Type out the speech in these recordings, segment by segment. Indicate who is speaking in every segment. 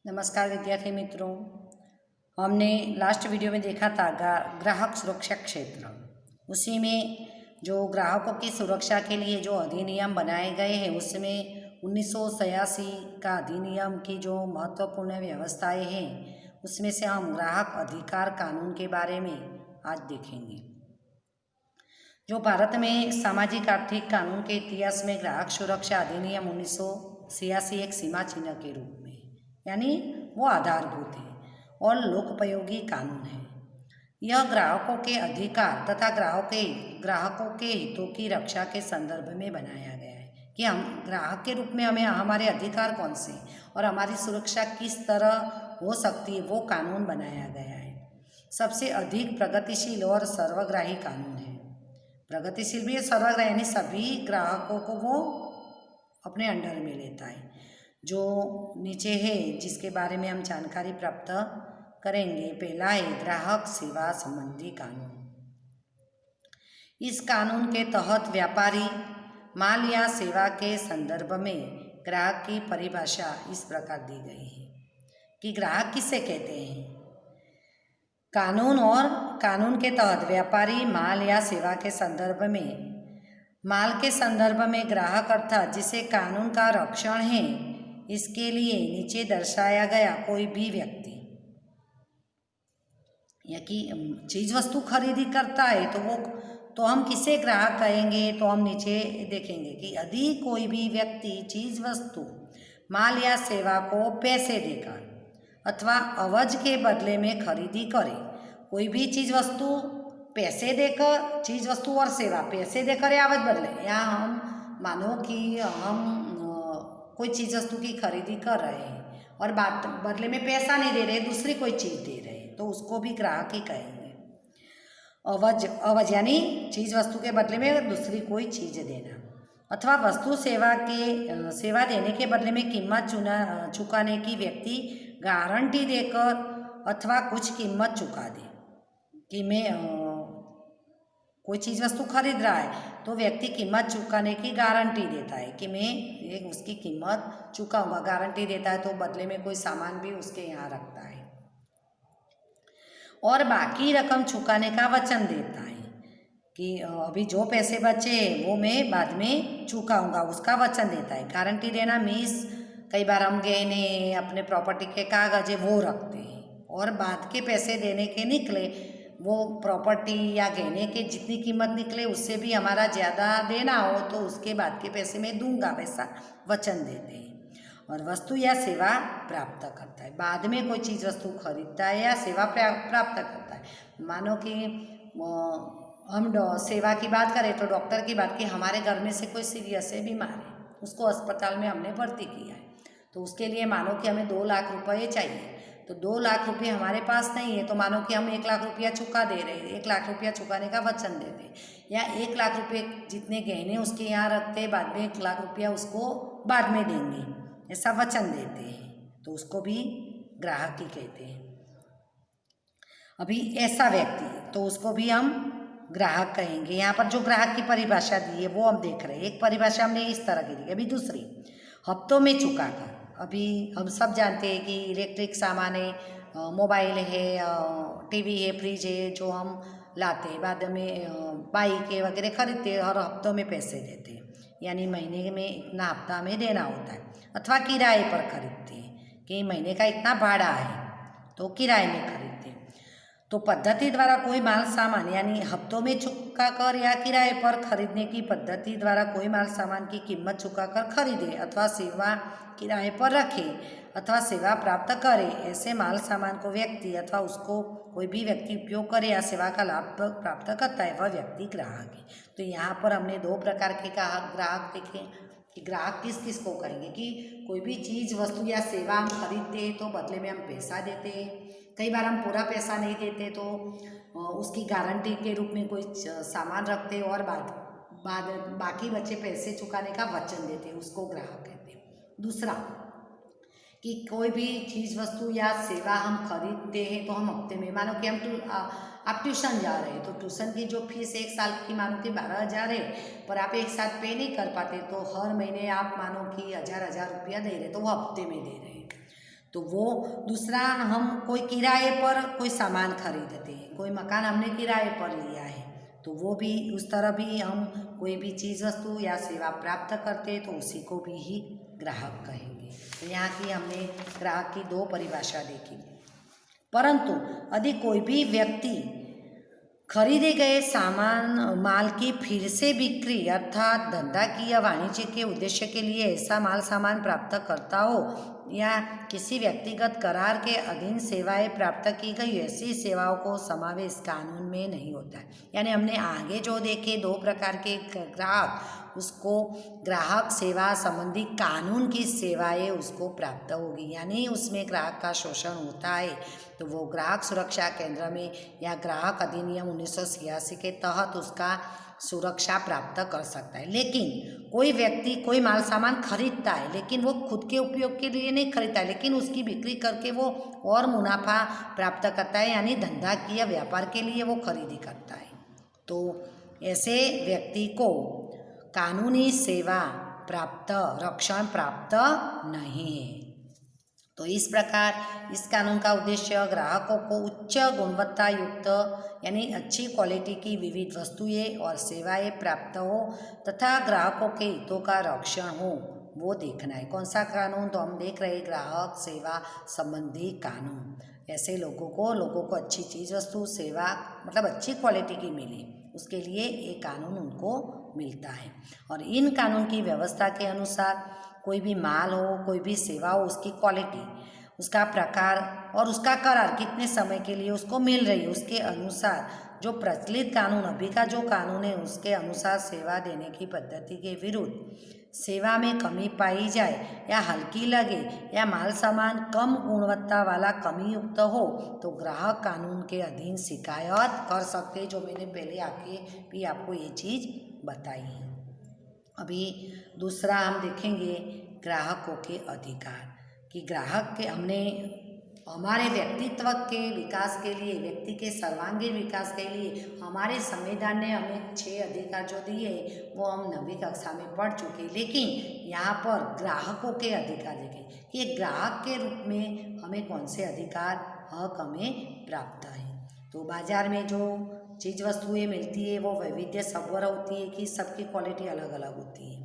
Speaker 1: नमस्कार विद्यार्थी मित्रों। हमने लास्ट वीडियो में देखा था ग्राहक सुरक्षा क्षेत्र। उसी में जो ग्राहकों की सुरक्षा के लिए जो अधिनियम बनाए गए हैं उसमें 1986 का अधिनियम की जो महत्वपूर्ण व्यवस्थाएं हैं उसमें से हम ग्राहक अधिकार कानून के बारे में आज देखेंगे। जो भारत में सामाजिक आर्थिक कानून के इतिहास में ग्राहक सुरक्षा अधिनियम 1986 एक सीमा चिन्ह के रूप में यानी वो आधारभूत है और लोकोपयोगी कानून है। यह ग्राहकों के अधिकार तथा ग्राहकों के हितों की रक्षा के संदर्भ में बनाया गया है कि हम ग्राहक के रूप में हमें हमारे अधिकार कौन से और हमारी सुरक्षा किस तरह हो सकती है वो कानून बनाया गया है। सबसे अधिक प्रगतिशील और सर्वग्राही कानून है। प्रगतिशील भी है, सर्वग्राही यानी सभी ग्राहकों को वो अपने अंडर में लेता है। जो नीचे है जिसके बारे में हम जानकारी प्राप्त करेंगे, पहला है ग्राहक सेवा संबंधी कानून। इस कानून के तहत व्यापारी माल या सेवा के संदर्भ में ग्राहक की परिभाषा इस प्रकार दी गई है कि ग्राहक किसे कहते हैं। कानून और कानून के तहत व्यापारी माल या सेवा के संदर्भ में, माल के संदर्भ में ग्राहक अर्थात जिसे कानून का रक्षण है, इसके लिए नीचे दर्शाया गया कोई भी व्यक्ति या कि चीज़ वस्तु खरीदी करता है तो हम किसे ग्राहक कहेंगे। तो हम नीचे देखेंगे कि यदि कोई भी व्यक्ति चीज़ वस्तु माल या सेवा को पैसे देकर अथवा अवज के बदले में खरीदी करे। कोई भी चीज़ वस्तु पैसे देकर, चीज़ वस्तु और सेवा पैसे देकर या अवज बदले, या हम मानो कि हम कोई चीज़ वस्तु की खरीदी कर रहे हैं और बात बदले में पैसा नहीं दे रहे, दूसरी कोई चीज़ दे रहे हैं, तो उसको भी ग्राहक ही कहेंगे। अवज यानी चीज़ वस्तु के बदले में दूसरी कोई चीज़ देना, अथवा वस्तु सेवा देने के बदले में कीमत चुकाने की व्यक्ति गारंटी देकर अथवा कुछ कीमत चुका दे। कि मैं कोई चीज़ वस्तु खरीद रहा है तो व्यक्ति कीमत चुकाने की गारंटी देता है कि मैं उसकी कीमत चुकाऊंगा, गारंटी देता है, तो बदले में कोई सामान भी उसके यहाँ रखता है और बाकी रकम चुकाने का वचन देता है कि अभी जो पैसे बचे वो मैं बाद में चुकाऊंगा, उसका वचन देता है। गारंटी देना मीन्स कई बार हम गहने, अपने प्रॉपर्टी के कागज वो रखते हैं और बाद के पैसे देने के निकले, वो प्रॉपर्टी या गहने के जितनी कीमत निकले उससे भी हमारा ज़्यादा देना हो तो उसके बाद के पैसे मैं दूंगा, वैसा वचन देते हैं। और वस्तु या सेवा प्राप्त करता है, बाद में कोई चीज़ वस्तु खरीदता है या सेवा प्राप्त करता है। मानो कि हम सेवा की बात करें तो डॉक्टर की बात की, हमारे घर में से कोई सीरियस है, बीमार है, उसको अस्पताल में हमने भर्ती किया है, तो उसके लिए मानो कि हमें 2 लाख रुपये चाहिए, तो 2 लाख रुपये हमारे पास नहीं है, तो मानो कि हम 1 लाख रुपया चुका दे रहे हैं, 1 लाख रुपया चुकाने का वचन देते हैं, या 1 लाख रुपये जितने गहने उसके यहाँ रखते, बाद में 1 लाख रुपया उसको बाद में देंगे, ऐसा वचन देते हैं, तो उसको भी ग्राहक ही कहते हैं। अभी ऐसा व्यक्ति तो उसको भी हम ग्राहक कहेंगे। यहाँ पर जो ग्राहक की परिभाषा दी है वो हम देख रहे हैं। एक परिभाषा हमने इस तरह की दी। अभी दूसरी, हफ्तों में चुकाकर। अभी हम सब जानते हैं कि इलेक्ट्रिक सामान है, मोबाइल है, टीवी है, फ्रिज है, जो हम लाते हैं, बाद में बाइक है वगैरह खरीदते हैं, हर हफ्तों में पैसे देते हैं, यानी महीने में इतना हफ्ता में देना होता है। अथवा किराए पर खरीदते हैं कि महीने का इतना भाड़ा है तो किराए में खरीदते हैं। तो पद्धति द्वारा कोई माल सामान यानी हफ्तों में चुका कर या किराए पर खरीदने की पद्धति द्वारा कोई माल सामान की कीमत चुकाकर खरीदे अथवा सेवा किराए पर रखे अथवा सेवा प्राप्त करे, ऐसे माल सामान को व्यक्ति अथवा उसको कोई भी व्यक्ति उपयोग करे या सेवा का लाभ प्राप्त करता है, वह व्यक्ति ग्राहक है। तो यहाँ पर हमने 2 प्रकार के ग्राहक देखे कि ग्राहक किस किस को कहेंगे कि कोई भी चीज़ वस्तु या सेवा हम खरीदते हैं तो बदले में हम पैसा देते हैं, कई बार हम पूरा पैसा नहीं देते तो उसकी गारंटी के रूप में कोई सामान रखते हैं और बाकी बचे पैसे चुकाने का वचन देते हैं, उसको ग्राहक कहते हैं। दूसरा कि कोई भी चीज़ वस्तु या सेवा हम खरीदते हैं तो हम हफ्ते में, मानो कि आप ट्यूशन जा रहे हैं तो ट्यूशन की जो फीस 1 साल की मानो कि 12,000 है, पर आप एक साथ पे नहीं कर पाते तो हर महीने आप मानो कि 1,000 रुपया दे रहे तो वो हफ्ते में दे रहे हैं। तो वो दूसरा, हम कोई किराए पर कोई सामान खरीदते हैं, कोई मकान हमने किराए पर लिया है, तो वो भी उस तरह भी हम कोई भी चीज़ वस्तु या सेवा प्राप्त करते हैं तो उसी को भी ही ग्राहक कहेंगे। तो यहाँ की हमने ग्राहक की दो परिभाषा देखी। परंतु यदि कोई भी व्यक्ति खरीदे गए सामान माल की फिर से बिक्री अर्थात धंधा की या वाणिज्य के उद्देश्य के लिए ऐसा माल सामान प्राप्त करता हो या किसी व्यक्तिगत करार के अधीन सेवाएं प्राप्त की गई ऐसी सेवाओं को समावेश कानून में नहीं होता है। यानी हमने आगे जो देखे दो प्रकार के ग्राहक, उसको ग्राहक सेवा संबंधी कानून की सेवाएं उसको प्राप्त होगी, यानी उसमें ग्राहक का शोषण होता है तो वो ग्राहक सुरक्षा केंद्र में या ग्राहक अधिनियम 1986 के तहत उसका सुरक्षा प्राप्त कर सकता है। लेकिन कोई व्यक्ति कोई माल सामान खरीदता है लेकिन वो खुद के उपयोग के लिए नहीं खरीदता है, लेकिन उसकी बिक्री करके वो और मुनाफा प्राप्त करता है, यानी धंधा की या व्यापार के लिए वो खरीदी करता है, तो ऐसे व्यक्ति को कानूनी सेवा प्राप्त रक्षण प्राप्त नहीं है। तो इस प्रकार इस कानून का उद्देश्य ग्राहकों को उच्च गुणवत्ता युक्त यानी अच्छी क्वालिटी की विविध वस्तुएं और सेवाएं प्राप्त हो तथा ग्राहकों के हितों का रक्षण हो, वो देखना है। कौन सा कानून? तो हम देख रहे हैं ग्राहक सेवा संबंधी कानून। ऐसे लोगों को अच्छी चीज़ वस्तु सेवा मतलब अच्छी क्वालिटी की मिले, उसके लिए ये कानून उनको मिलता है। और इन कानून की व्यवस्था के अनुसार कोई भी माल हो, कोई भी सेवा हो, उसकी क्वालिटी, उसका प्रकार और उसका करार कितने समय के लिए उसको मिल रही है, उसके अनुसार जो प्रचलित कानून अभी का जो कानून है उसके अनुसार सेवा देने की पद्धति के विरुद्ध सेवा में कमी पाई जाए या हल्की लगे या माल सामान कम गुणवत्ता वाला कमी युक्त हो तो ग्राहक कानून के अधीन शिकायत कर सकते, जो मैंने पहले आके भी आपको ये चीज़ बताई है। अभी दूसरा हम देखेंगे ग्राहकों के अधिकार, कि ग्राहक के हमने हमारे व्यक्तित्व के विकास के लिए, व्यक्ति के सर्वांगीण विकास के लिए हमारे संविधान ने हमें 6 अधिकार जो दिए वो हम 9वीं कक्षा में पढ़ चुके, लेकिन यहाँ पर ग्राहकों के अधिकार देखें कि एक ग्राहक के रूप में हमें कौन से अधिकार हक हमें प्राप्त है। तो बाजार में जो चीज़ वस्तुएं मिलती है वो वैविध्य सब्वर होती है कि सबकी क्वालिटी अलग अलग होती है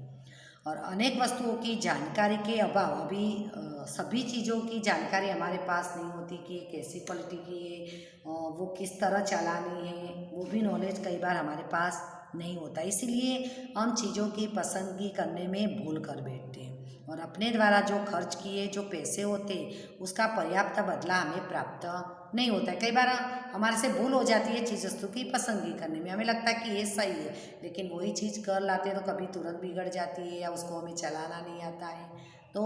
Speaker 1: और अनेक वस्तुओं की जानकारी के अभाव अभी सभी चीज़ों की जानकारी हमारे पास नहीं होती कि कैसी क्वालिटी की है, वो किस तरह चलानी है, वो भी नॉलेज कई बार हमारे पास नहीं होता। इसीलिए हम चीज़ों की पसंदगी करने में भूल कर बैठते हैं और अपने द्वारा जो खर्च किए जो पैसे होते उसका पर्याप्त बदला हमें प्राप्त नहीं होता है। कई बार हमारे से भूल हो जाती है चीज़ वस्तु की पसंदगी करने में, हमें लगता है कि ये सही है, लेकिन वही चीज़ कर लाते तो कभी तुरंत बिगड़ जाती है या उसको हमें चलाना नहीं आता है, तो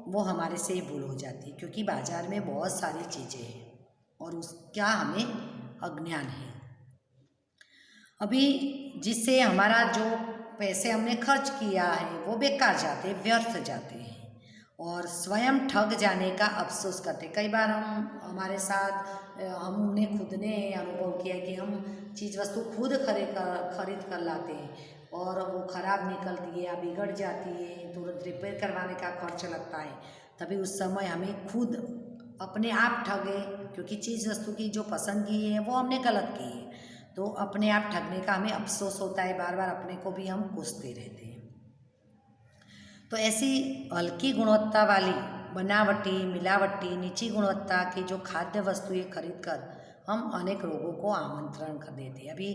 Speaker 1: वो हमारे से ही भूल हो जाती है, क्योंकि बाज़ार में बहुत सारी चीज़ें हैं और उसका हमें अज्ञान है। अभी जिससे हमारा जो पैसे हमने खर्च किया है वो बेकार जाते, व्यर्थ जाते हैं और स्वयं ठग जाने का अफसोस करते। कई बार हमारे साथ हमने खुद ने अनुभव किया कि हम चीज़ वस्तु खुद खरीद कर लाते हैं और वो ख़राब निकलती है या बिगड़ जाती है, तुरंत रिपेयर करवाने का खर्च लगता है, तभी उस समय हमें खुद अपने आप ठगे, क्योंकि चीज़ वस्तु की जो पसंद की है वो हमने गलत की है, तो अपने आप ठगने का हमें अफसोस होता है, बार बार अपने को भी हम कोसते रहते हैं। तो ऐसी हल्की गुणवत्ता वाली बनावटी मिलावटी नीची गुणवत्ता की जो खाद्य वस्तुएं खरीद कर हम अनेक लोगों को आमंत्रण कर देते हैं। अभी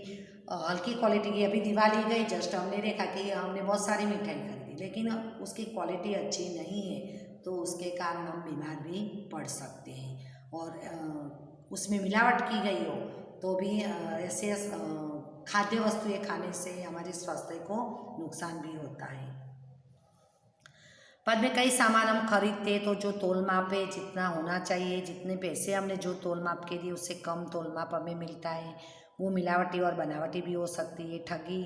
Speaker 1: हल्की क्वालिटी की, अभी दिवाली गई जस्ट हमने देखा कि हमने बहुत सारी मिठाई खरीदी लेकिन उसकी क्वालिटी अच्छी नहीं है, तो उसके कारण हम बीमार भी पड़ सकते हैं और उसमें मिलावट की गई हो तो भी ऐसे खाद्य वस्तुएं खाने से हमारे स्वास्थ्य को नुकसान भी होता है। बाद में कई सामान हम खरीदते तो जो तोल माप है जितना होना चाहिए, जितने पैसे हमने जो तोल माप के दिए उससे कम तोल माप हमें मिलता है, वो मिलावटी और बनावटी भी हो सकती है। ठगी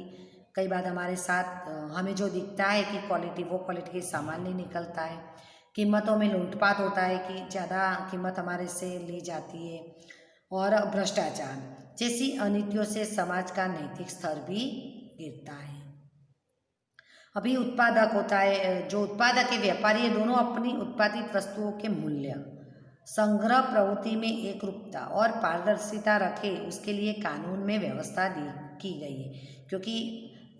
Speaker 1: कई बार हमारे साथ हमें जो दिखता है कि क्वालिटी, वो क्वालिटी के सामान नहीं निकलता है। कीमतों में लूटपाट होता है कि ज़्यादा कीमत हमारे से ली जाती है और भ्रष्टाचार जैसी अनीतियों से समाज का नैतिक स्तर भी गिरता है। अभी उत्पादक होता है, जो उत्पादक है व्यापारी है, दोनों अपनी उत्पादित वस्तुओं के मूल्य संग्रह प्रवृत्ति में एकरूपता और पारदर्शिता रखे उसके लिए कानून में व्यवस्था की गई है, क्योंकि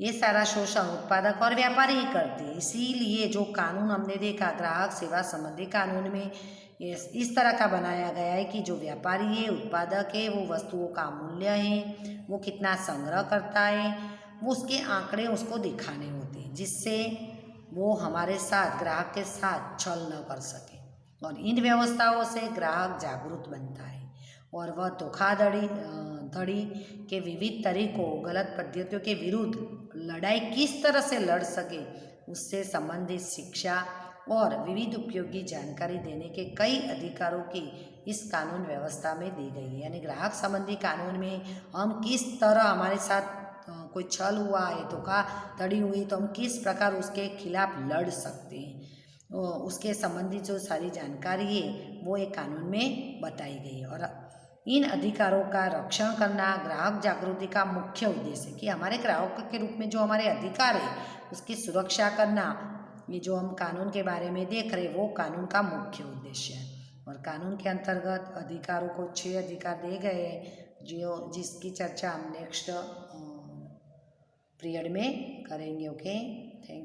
Speaker 1: ये सारा शोषण उत्पादक और व्यापारी ही करते हैं। इसीलिए जो कानून हमने देखा ग्राहक सेवा संबंधी कानून में इस तरह का बनाया गया है कि जो व्यापारी है उत्पादक है वो वस्तुओं का मूल्य है, वो कितना संग्रह करता है, वो उसके आंकड़े उसको दिखाने होते हैं, जिससे वो हमारे साथ ग्राहक के साथ छल न कर सके। और इन व्यवस्थाओं से ग्राहक जागरूक बनता है और वह धोखाधड़ी धड़ी के विविध तरीकों गलत पद्धतियों के विरुद्ध लड़ाई किस तरह से लड़ सके उससे संबंधित शिक्षा और विविध उपयोगी जानकारी देने के कई अधिकारों की इस कानून व्यवस्था में दी गई है। यानी ग्राहक संबंधी कानून में हम किस तरह हमारे साथ कोई छल हुआ है, धोखाधड़ी हुई तो हम किस प्रकार उसके खिलाफ लड़ सकते हैं, उसके संबंधित जो सारी जानकारी है वो एक कानून में बताई गई है। और इन अधिकारों का रक्षण करना ग्राहक जागृति का मुख्य उद्देश्य है कि हमारे ग्राहक के रूप में जो हमारे अधिकार है उसकी सुरक्षा करना, ये जो हम कानून के बारे में देख रहे वो कानून का मुख्य उद्देश्य है। और कानून के अंतर्गत अधिकारों को 6 अधिकार दिए गए हैं जिसकी चर्चा हम नेक्स्ट पीरियड में करेंगे। Okay, thank you.